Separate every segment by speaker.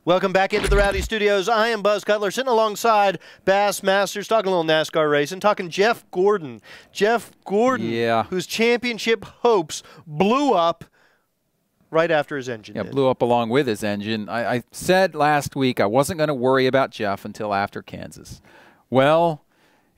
Speaker 1: Welcome back into the Rowdy Studios. I am Buzz Cutler, sitting alongside Bass Masters, talking a little NASCAR racing, talking Jeff Gordon. Jeff Gordon, whose championship hopes blew up right after his engine did.
Speaker 2: Blew up along with his engine. I said last week I wasn't going to worry about Jeff until after Kansas. Well,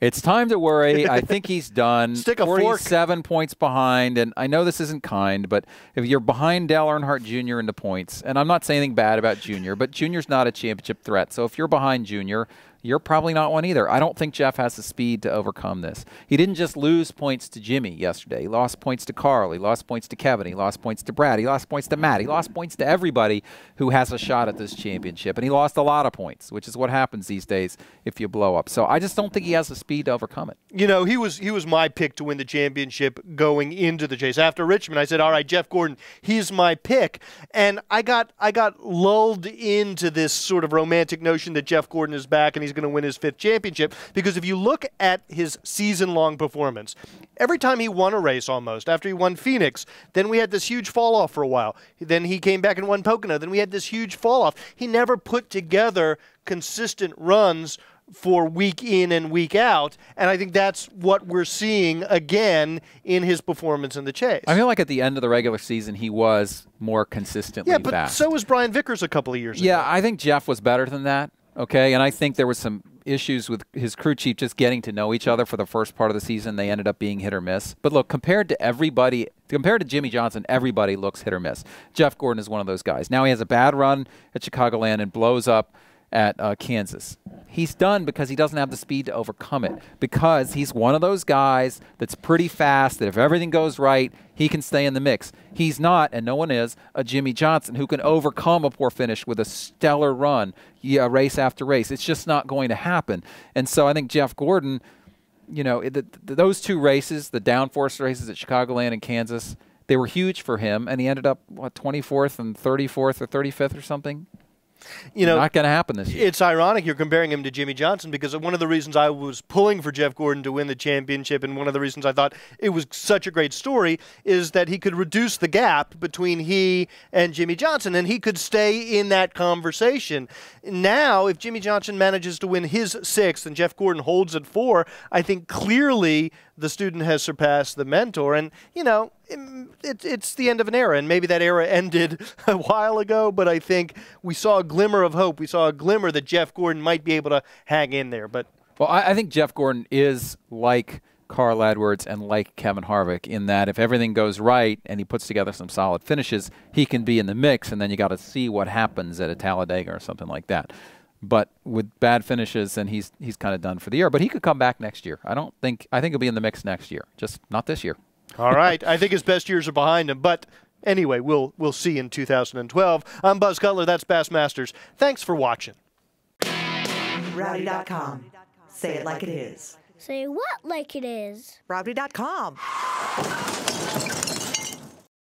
Speaker 2: it's time to worry. I think he's done.
Speaker 1: Stick a
Speaker 2: 47 points behind, and I know this isn't kind, but if you're behind Dale Earnhardt Jr. in the points, and I'm not saying anything bad about Jr., but Jr.'s not a championship threat, so if you're behind Jr., you're probably not one either. I don't think Jeff has the speed to overcome this. He didn't just lose points to Jimmy yesterday. He lost points to Carl. He lost points to Kevin. He lost points to Brad. He lost points to Matt. He lost points to everybody who has a shot at this championship. And he lost a lot of points, which is what happens these days if you blow up. So I just don't think he has the speed to overcome it.
Speaker 1: You know, he was my pick to win the championship going into the chase. After Richmond, I said, all right, Jeff Gordon, he's my pick. And I got lulled into this sort of romantic notion that Jeff Gordon is back and he's going to win his 5th championship, because if you look at his season-long performance, every time he won a race almost, after he won Phoenix, then we had this huge fall-off for a while. Then he came back and won Pocono. Then we had this huge fall-off. He never put together consistent runs for week in and week out, and I think that's what we're seeing again in his performance in the chase.
Speaker 2: I feel like at the end of the regular season he was more consistently fast.
Speaker 1: Yeah, but so was Brian Vickers a couple of years ago.
Speaker 2: Yeah, I think Jeff was better than that, okay? And I think there was some issues with his crew chief just getting to know each other for the first part of the season. They ended up being hit or miss. But look, compared to Jimmy Johnson, everybody looks hit or miss. Jeff Gordon is one of those guys. Now he has a bad run at Chicagoland and blows up at Kansas. He's done because he doesn't have the speed to overcome it, because he's one of those guys that's pretty fast, that if everything goes right, he can stay in the mix. He's not, and no one is, a Jimmy Johnson who can overcome a poor finish with a stellar run, race after race. It's just not going to happen. And so I think Jeff Gordon, you know, those two races, the downforce races at Chicagoland and Kansas, they were huge for him, and he ended up, what, 24th and 34th or 35th or something?
Speaker 1: You know,
Speaker 2: not going to happen this year.
Speaker 1: It's ironic you're comparing him to Jimmy Johnson, because one of the reasons I was pulling for Jeff Gordon to win the championship, and one of the reasons I thought it was such a great story, is that he could reduce the gap between he and Jimmy Johnson, and he could stay in that conversation. Now, if Jimmy Johnson manages to win his 6th and Jeff Gordon holds at 4, I think clearly the student has surpassed the mentor. And, you know, it's the end of an era, and maybe that era ended a while ago, but I think we saw a glimmer of hope. We saw a glimmer that Jeff Gordon might be able to hang in there. But
Speaker 2: well, I think Jeff Gordon is like Carl Edwards and like Kevin Harvick, in that if everything goes right and he puts together some solid finishes, he can be in the mix, and then you got to see what happens at a Talladega or something like that. But with bad finishes, then he's kind of done for the year. But he could come back next year. I think he'll be in the mix next year, just not this year.
Speaker 1: All right. I think his best years are behind him. But anyway, we'll see in 2012. I'm Buzz Cutler. That's Bass Masters. Thanks for watching.
Speaker 3: Rowdy.com. Say it like it is.
Speaker 4: Say what like it is?
Speaker 3: Rowdy.com.